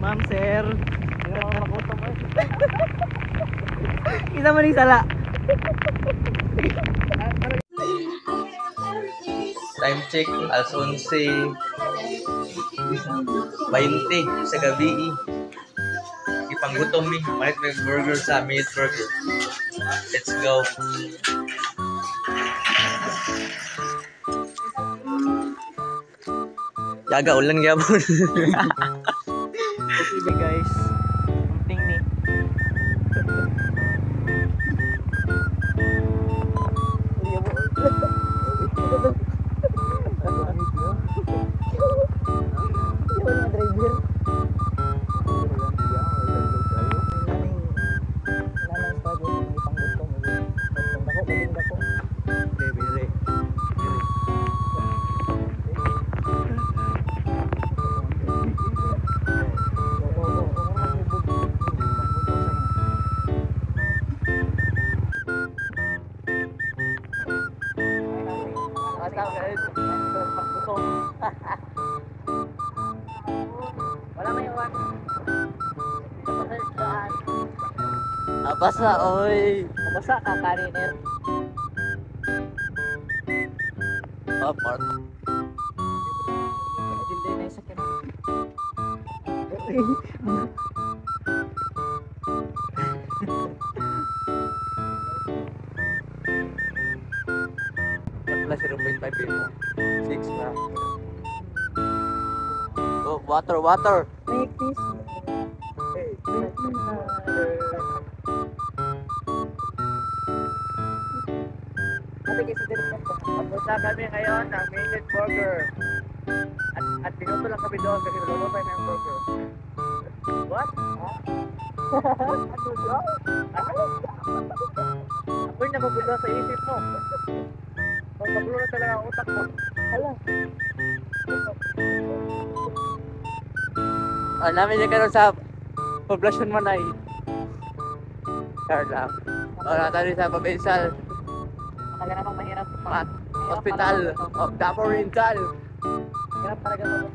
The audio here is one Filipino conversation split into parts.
Ma'am, sir. Kita mo ning sala. Time check, alas 11. 20 sa gabi. Ipanggutom ni. Malit may burger sa Minute Burger. Let's go. Jaga ulan gyapon. Okay guys. Penting ni. Wala may iwan. Abasa, oy. Abasa ka, kariner. Apart. Hindi na isa ka na. Plus 0.5 din mo. 6 na. Oh, water. Make this. Punta kami ngayon ng Minute Burger. At pinuto lang kami doon kasi lolo pa yung burger. What? Ako'y nagugulo sa isip mo. Pagkagulo na talaga ang utak mo. Hala. Namin niya karoon sa poblasyon mo na Carla. Wala tayo sa Provincial. Talaga namang mahirap mga Hospital of Davao Oriental. Hirap talaga ito.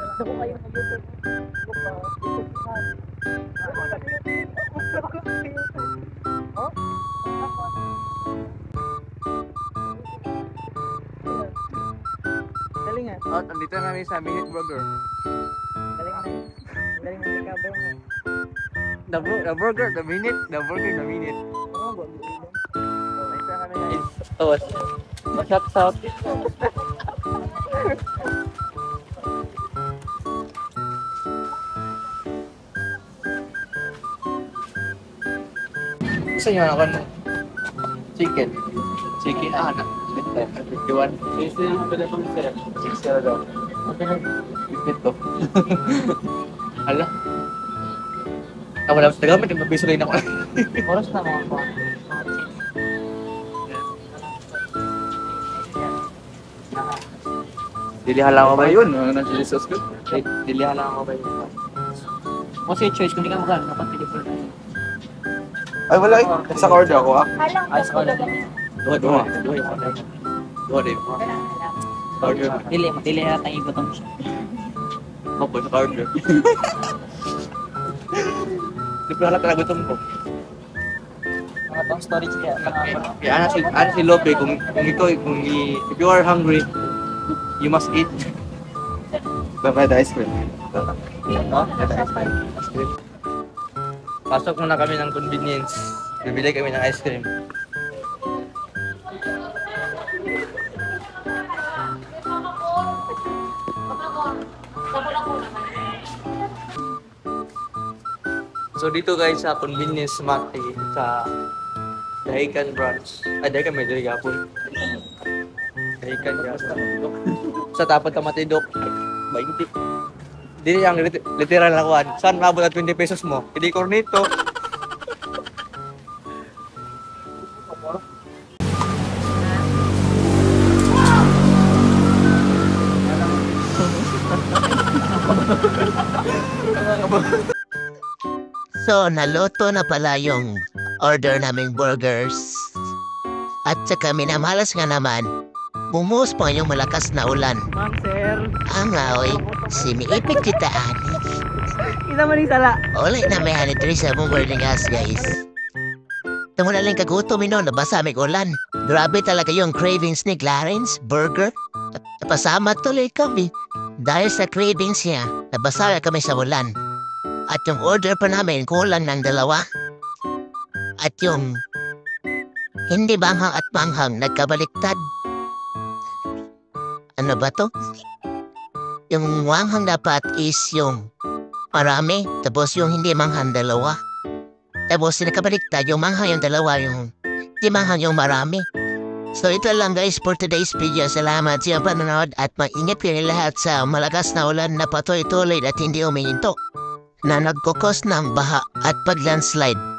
Gusto ko kayo mag-YouTube. Galing nga. Oh, nandito na kami sa Minute Burger. Galing nga. Galing nga recover mo. The burger, the minute. Oo, bago. Isa kami na. Oh, what's up? Gusto nyo ako ng chicken? Chicken, anak. 51. Ito yung pala pang sir. 6 daw. Okay na. Ito. Hala. Wala sa tagamit, nagpapiso rin ako. Oras na mga po. Dilihala ko ba yun? Chili sauce ko? Dilihala ko ba yun? Kasi choice, kung di ka magkano, dapat pili po na. Ay, wala eh. Sa card ako ah. Ay, sa kala. Dua din. Order. Dili yata yung gutom siya. Ako sa order. Di pa halata na gutom ko. Mga tong storage kaya. Kaya ano si Lope, kung if you are hungry, you must eat. Dapat ice cream. Ice cream. Pasok muna kami ng convenience. Bibili kami ng ice cream. So dito guys sa convenience mart sa Dahican branch. Dahican may Dahican. Dahican sa tapat ka matidok. 20. Dili ang literal na kuhan. Saan mabot at 20 pesos mo? Hindi cornito. So, naluto na pala yung order naming burgers. At saka minamalas nga naman, Bumuhos pa yung malakas na ulan. Ma'am, sir. Angaw, siniipit kita ani. Kita mo rin sala. Ulit na may hanitri sa mong boarding house, guys. Tamo na lang kagutom ino, nabasa may ulan. Grabe talaga yung cravings ni Clarence, burger. Napasama tuloy kami. Dahil sa cravings niya, nabasa kami sa ulan. At yung order pa namin, kulang ng 2. At yung hindi banghang at manghang, nagkabaliktad. Ano ba to? Yung manghang dapat is yung marami, tapos yung hindi manghang 2. Tapos nakabaliktad, yung manghang yung 2, yung hindi manghang yung marami. So ito lang guys for today's video. Salamat sa panonood at mag-ingat kayo lahat sa malakas na ulan na patuloy-tuloy at hindi umihinto na nagkukos ng baha at pag-landslide.